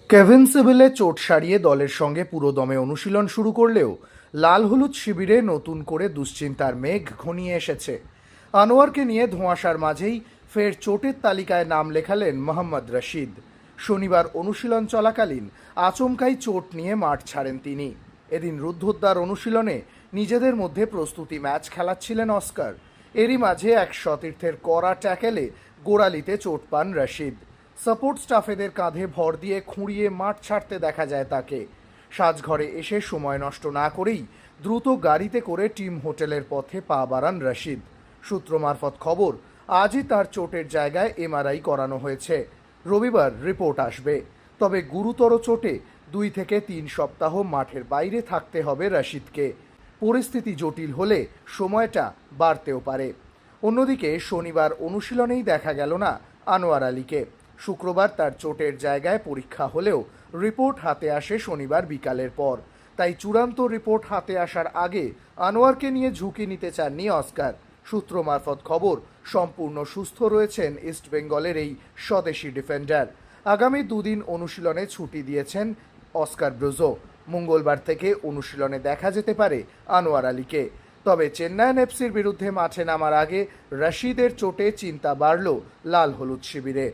Kevin সিভিলে চোট সারিয়ে দলের সঙ্গে পুরোদমে অনুশীলন শুরু করলেও লাল হলুদ শিবিরে নতুন করে দুশ্চিন্তার মেঘ ঘনিয়ে এসেছে। আনোয়ারকে নিয়ে ধোঁয়াশার মাঝেই ফের চোটের তালিকায় নাম লেখালেন মোহাম্মদ রশিদ। শনিবার অনুশীলন চলাকালীন আচমকাই চোট নিয়ে মাঠ ছাড়েন তিনি। এদিন রুদ্ধদ্বার অনুশীলনে নিজেদের মধ্যে প্রস্তুতি ম্যাচ খেলাচ্ছিলেন অস্কার। এরই মাঝে এক সতীর্থের কড়া ট্যাকেলে গোড়ালিতে চোট পান রশিদ। সাপোর্ট স্টাফেদের কাঁধে ভর দিয়ে খুঁড়িয়ে মাঠ ছাড়তে দেখা যায় তাকে। সাজঘরে এসে সময় নষ্ট না করেই দ্রুত গাড়িতে করে টিম হোটেলের পথে পা বাড়ান রশিদ। সূত্র মারফত খবর, আজই তার চোটের জায়গায় এমআরআই করানো হয়েছে। রবিবার রিপোর্ট আসবে। তবে গুরুতর চোটে 2 থেকে 3 সপ্তাহ মাঠের বাইরে থাকতে হবে রশিদকে। পরিস্থিতি জটিল হলে সময়টা বাড়তেও পারে। অন্যদিকে শনিবার অনুশীলনেই দেখা গেল না আনোয়ার আলীকে। শুক্রবার তার চোটের জায়গায় পরীক্ষা হলেও রিপোর্ট হাতে আসে শনিবার বিকালের পর। তাই চূড়ান্ত রিপোর্ট হাতে আসার আগে আনোয়ারকে নিয়ে ঝুঁকি নিতে চাননি অস্কার। সূত্র মারফত খবর, সম্পূর্ণ সুস্থ রয়েছেন ইস্টবেঙ্গলের এই স্বদেশি ডিফেন্ডার। আগামী 2 দিন অনুশীলনে ছুটি দিয়েছেন অস্কার ব্রুজো। মঙ্গলবার থেকে অনুশীলনে দেখা যেতে পারে আনোয়ার আলীকে। তবে চেন্নাইন এফসির বিরুদ্ধে মাঠে নামার আগে রশিদের চোটে চিন্তা বাড়ল লাল হলুদ শিবিরে।